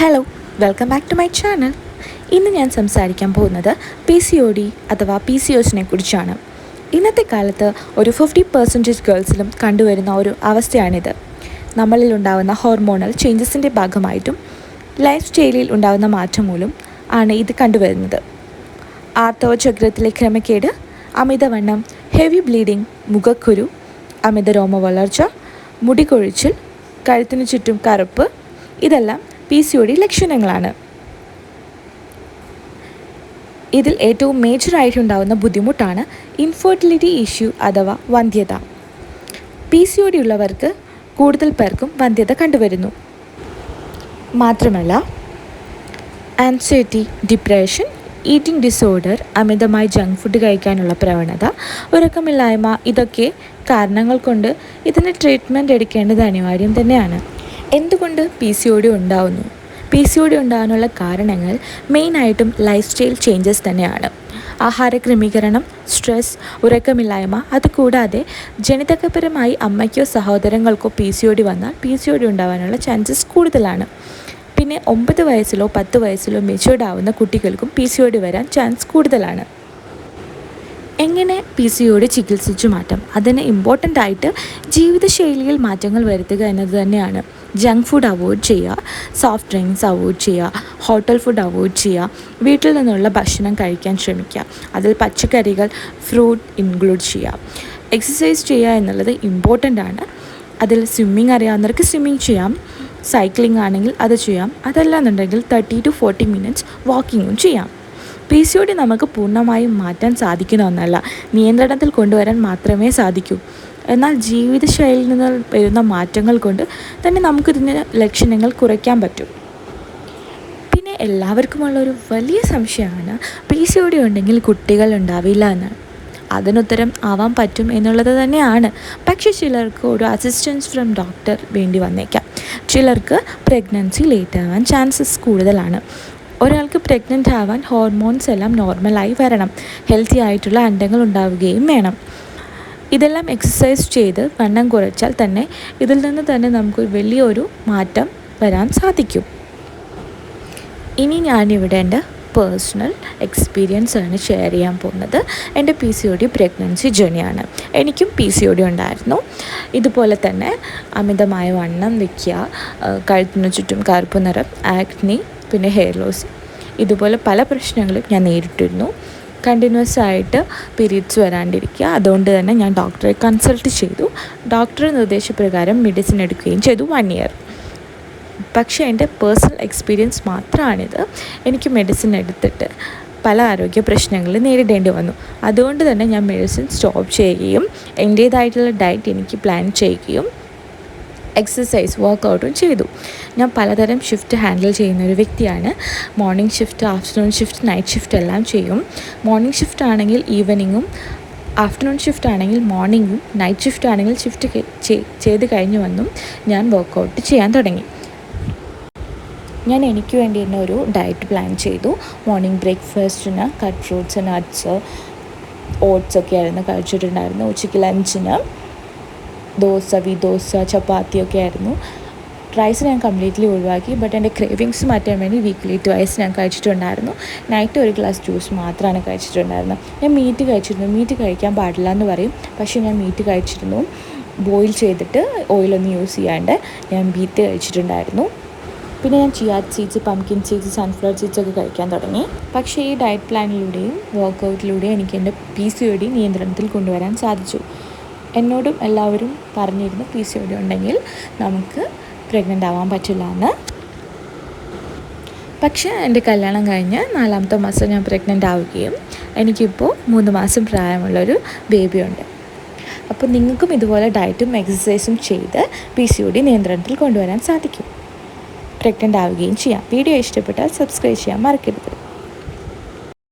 Hello, welcome back to my channel. ഇന്ന് ഞാൻ സംസാരിക്കാൻ പോകുന്നത് PCOD അഥവാ PCOSനെ കുറിച്ചാണ്. ഇന്നത്തെ കാലത്ത് ഒരു 50% ഗേൾസിലും കണ്ടുവരുന്ന ഒരു അവസ്ഥയാണിത്. നമ്മളിൽ ഉണ്ടാകുന്ന ഹോർമോണൽ ചേഞ്ചസിൻ്റെ ഭാഗമായിട്ടും ലൈഫ് സ്റ്റൈലിൽ ഉണ്ടാകുന്ന മാറ്റം മൂലം ആണ് ഇത് കണ്ടുവരുന്നത്. ആർത്തവചക്രത്തിലെ ക്രമക്കേട്, അമിതവണ്ണം, ഹെവി ബ്ലീഡിംഗ്, മുഖക്കുരു, അമിത രോമ വളർച്ച, മുടി കൊഴിച്ചിൽ, കഴുത്തിനു ചുറ്റും കറുപ്പ്, ഇതെല്ലാം PCOD ലക്ഷണങ്ങളാണ്. ഇതിൽ ഏറ്റവും മേജറായിട്ടുണ്ടാകുന്ന ബുദ്ധിമുട്ടാണ് ഇൻഫെർട്ടിലിറ്റി ഇഷ്യൂ അഥവാ വന്ധ്യത. PCOD ഉള്ളവർക്ക് കൂടുതൽ പേർക്കും വന്ധ്യത കണ്ടുവരുന്നു. മാത്രമല്ല ആൻസൈറ്റി, ഡിപ്രഷൻ, ഈറ്റിംഗ് ഡിസോർഡർ, അമിതമായി ജങ്ക് ഫുഡ് കഴിക്കാനുള്ള പ്രവണത, ഉറക്കമില്ലായ്മ, ഇതൊക്കെ കാരണങ്ങൾ കൊണ്ട് ഇതിന് ട്രീറ്റ്മെൻറ്റ് എടുക്കേണ്ടത് അനിവാര്യം തന്നെയാണ്. എന്തുകൊണ്ട് PCOD ഉണ്ടാകുന്നു? PCOD ഉണ്ടാകാനുള്ള കാരണങ്ങൾ മെയിനായിട്ടും ലൈഫ് സ്റ്റൈൽ ചേഞ്ചസ് തന്നെയാണ്. ആഹാര ക്രമീകരണം, സ്ട്രെസ്, ഉറക്കമില്ലായ്മ, അതുകൂടാതെ ജനിതകപരമായി അമ്മയ്ക്കോ സഹോദരങ്ങൾക്കോ PCOD വന്നാൽ PCOD ഉണ്ടാകാനുള്ള ചാൻസസ് കൂടുതലാണ്. പിന്നെ 9 വയസ്സിലോ 10 വയസ്സിലോ മെച്യൂർഡ് ആവുന്ന കുട്ടികൾക്കും PCOD വരാൻ ചാൻസ് കൂടുതലാണ്. എങ്ങനെ PCOD ചികിത്സിച്ചു മാറ്റാം? അതിന് ഇമ്പോർട്ടൻ്റ് ആയിട്ട് ജീവിതശൈലിയിൽ മാറ്റങ്ങൾ വരുത്തുക എന്നത് തന്നെയാണ്. ജങ്ക് ഫുഡ് അവോയ്ഡ് ചെയ്യുക, സോഫ്റ്റ് ഡ്രിങ്ക്സ് അവോയ്ഡ് ചെയ്യുക, ഹോട്ടൽ ഫുഡ് അവോയ്ഡ് ചെയ്യുക, വീട്ടിൽ നിന്നുള്ള ഭക്ഷണം കഴിക്കാൻ ശ്രമിക്കുക, അതിൽ പച്ചക്കറികൾ, ഫ്രൂട്ട് ഇൻക്ലൂഡ് ചെയ്യുക. എക്സസൈസ് ചെയ്യുക എന്നുള്ളത് ഇമ്പോർട്ടൻ്റ് ആണ്. അതിൽ സ്വിമ്മിങ് അറിയാവുന്നവർക്ക് സ്വിമ്മിങ് ചെയ്യാം, സൈക്ലിംഗ് ആണെങ്കിൽ അത് ചെയ്യാം, അതല്ലാന്നുണ്ടെങ്കിൽ 30 to 40 മിനിറ്റ്സ് വാക്കിങ്ങും ചെയ്യാം. PCOD നമുക്ക് പൂർണ്ണമായും മാറ്റാൻ സാധിക്കുന്ന ഒന്നല്ല, നിയന്ത്രണത്തിൽ കൊണ്ടുവരാൻ മാത്രമേ സാധിക്കൂ. എന്നാൽ ജീവിതശൈലിയിൽ നിന്ന് വരുന്ന മാറ്റങ്ങൾ കൊണ്ട് തന്നെ നമുക്കിതിൻ്റെ ലക്ഷണങ്ങൾ കുറയ്ക്കാൻ പറ്റും. പിന്നെ എല്ലാവർക്കുമുള്ളൊരു വലിയ സംശയമാണ് PCOD ഉണ്ടെങ്കിൽ കുട്ടികൾ ഉണ്ടാവില്ല എന്നാണ്. അതിനുത്തരം ആവാൻ പറ്റും എന്നുള്ളത് തന്നെയാണ്. പക്ഷേ ചിലർക്ക് ഒരു അസിസ്റ്റൻസ് ഫ്രം ഡോക്ടർ വേണ്ടി വന്നേക്കാം. ചിലർക്ക് പ്രഗ്നൻസി ലേറ്റ് ആവാൻ ചാൻസസ് കൂടുതലാണ്. ഒരാൾക്ക് പ്രഗ്നൻ്റ് ആവാൻ ഹോർമോൺസ് എല്ലാം നോർമലായി വരണം, ഹെൽത്തി ആയിട്ടുള്ള അണ്ടങ്ങൾ ഉണ്ടാവുകയും വേണം. ഇതെല്ലാം എക്സസൈസ് ചെയ്ത് വണ്ണം കുറച്ചാൽ തന്നെ ഇതിൽ നിന്ന് തന്നെ നമുക്ക് വലിയൊരു മാറ്റം വരാൻ സാധിക്കും. ഇനി ഞാനിവിടെ എൻ്റെ പേഴ്സണൽ എക്സ്പീരിയൻസ് ആണ് ഷെയർ ചെയ്യാൻ പോകുന്നത്. എൻ്റെ PCOD പ്രഗ്നൻസി ജേണിയാണ്. എനിക്കും PCOD ഉണ്ടായിരുന്നു. ഇതുപോലെ തന്നെ അമിതമായ വണ്ണം വയ്ക്കുക, കഴുത്തിനു ചുറ്റും കറുപ്പ് നിറം, ആക്നി, പിന്നെ ഹെയർ ലോസ്, ഇതുപോലെ പല പ്രശ്നങ്ങളും ഞാൻ നേരിട്ടിരുന്നു. കണ്ടിന്യൂസ് ആയിട്ട് പീരീഡ്സ് വരാണ്ടിരിക്കുക. അതുകൊണ്ട് തന്നെ ഞാൻ ഡോക്ടറെ കൺസൾട്ട് ചെയ്തു. ഡോക്ടറുടെ നിർദ്ദേശപ്രകാരം മെഡിസിൻ എടുക്കുകയും ചെയ്തു 1 ഇയർ. പക്ഷേ എൻ്റെ പേഴ്സണൽ എക്സ്പീരിയൻസ് മാത്രമാണിത്. എനിക്ക് മെഡിസിൻ എടുത്തിട്ട് പല ആരോഗ്യ പ്രശ്നങ്ങൾ നേരിടേണ്ടി വന്നു. അതുകൊണ്ട് തന്നെ ഞാൻ മെഡിസിൻ സ്റ്റോപ്പ് ചെയ്യുകയും എൻ്റേതായിട്ടുള്ള ഡയറ്റ് എനിക്ക് പ്ലാൻ ചെയ്യുകയും എക്സസൈസ് വർക്കൗട്ടും ചെയ്തു. ഞാൻ പലതരം ഷിഫ്റ്റ് ഹാൻഡിൽ ചെയ്യുന്ന ഒരു വ്യക്തിയാണ്. Morning shift, afternoon shift, night shift എല്ലാം ചെയ്യും. മോർണിംഗ് ഷിഫ്റ്റ് ആണെങ്കിൽ ഈവനിങ്ങും, ആഫ്റ്റർനൂൺ ഷിഫ്റ്റ് ആണെങ്കിൽ മോർണിംഗും, നൈറ്റ് ഷിഫ്റ്റ് ആണെങ്കിൽ ഷിഫ്റ്റ് ചെയ്ത് കഴിഞ്ഞ് വന്നും ഞാൻ വർക്കൗട്ട് ചെയ്യാൻ തുടങ്ങി. ഞാൻ എനിക്ക് വേണ്ടി തന്നെ ഒരു ഡയറ്റ് പ്ലാൻ ചെയ്തു. മോർണിംഗ് ബ്രേക്ക്ഫാസ്റ്റിന് കട്ട് ഫ്രൂട്ട്സ്, നട്ട്സ്, ഓട്സൊക്കെ ആയിരുന്നു കഴിച്ചിട്ടുണ്ടായിരുന്നു. ഉച്ചയ്ക്ക് ലഞ്ചിന് ദോശ, ചപ്പാത്തിയൊക്കെ ആയിരുന്നു. റൈസ് ഞാൻ കംപ്ലീറ്റ്ലി ഒഴിവാക്കി. ബട്ട് എൻ്റെ ക്രേവിങ്സ് മാറ്റാൻ വേണ്ടി വീക്ക്ലി 2 ഞാൻ കഴിച്ചിട്ടുണ്ടായിരുന്നു. നൈറ്റ് ഒരു ഗ്ലാസ് ജ്യൂസ് മാത്രമാണ് കഴിച്ചിട്ടുണ്ടായിരുന്നത്. ഞാൻ മീറ്റ് കഴിച്ചിരുന്നു. മീറ്റ് കഴിക്കാൻ പാടില്ല എന്ന് പറയും, പക്ഷേ ഞാൻ മീറ്റ് കഴിച്ചിരുന്നു. ബോയിൽ ചെയ്തിട്ട് ഓയിലൊന്നും യൂസ് ചെയ്യാണ്ട് ഞാൻ മീറ്റ് കഴിച്ചിട്ടുണ്ടായിരുന്നു. പിന്നെ ഞാൻ chia seeds, pumpkin seeds, sunflower seeds ഒക്കെ കഴിക്കാൻ തുടങ്ങി. പക്ഷേ ഈ ഡയറ്റ് പ്ലാനിലൂടെയും വർക്കൗട്ടിലൂടെയും എനിക്ക് എൻ്റെ PCOD നിയന്ത്രണത്തിൽ കൊണ്ടുവരാൻ സാധിച്ചു. എന്നോടും എല്ലാവരും പറഞ്ഞിരുന്നു PCOD ഉണ്ടെങ്കിൽ നമുക്ക് പ്രഗ്നൻ്റ് ആവാൻ പറ്റില്ല എന്ന്. പക്ഷേ എൻ്റെ കല്യാണം കഴിഞ്ഞ് 4ാമത്തെ മാസം ഞാൻ പ്രഗ്നൻ്റ് ആവുകയും എനിക്കിപ്പോൾ 3 മാസം പ്രായമുള്ളൊരു ബേബിയുണ്ട്. അപ്പോൾ നിങ്ങൾക്കും ഇതുപോലെ ഡയറ്റും എക്സസൈസും ചെയ്ത് PCOD നിയന്ത്രണത്തിൽ കൊണ്ടുവരാൻ സാധിക്കും. പ്രഗ്നൻ്റ് ആവുകയും ചെയ്യാം. വീഡിയോ ഇഷ്ടപ്പെട്ടാൽ സബ്സ്ക്രൈബ് ചെയ്യാൻ മറക്കരുത്.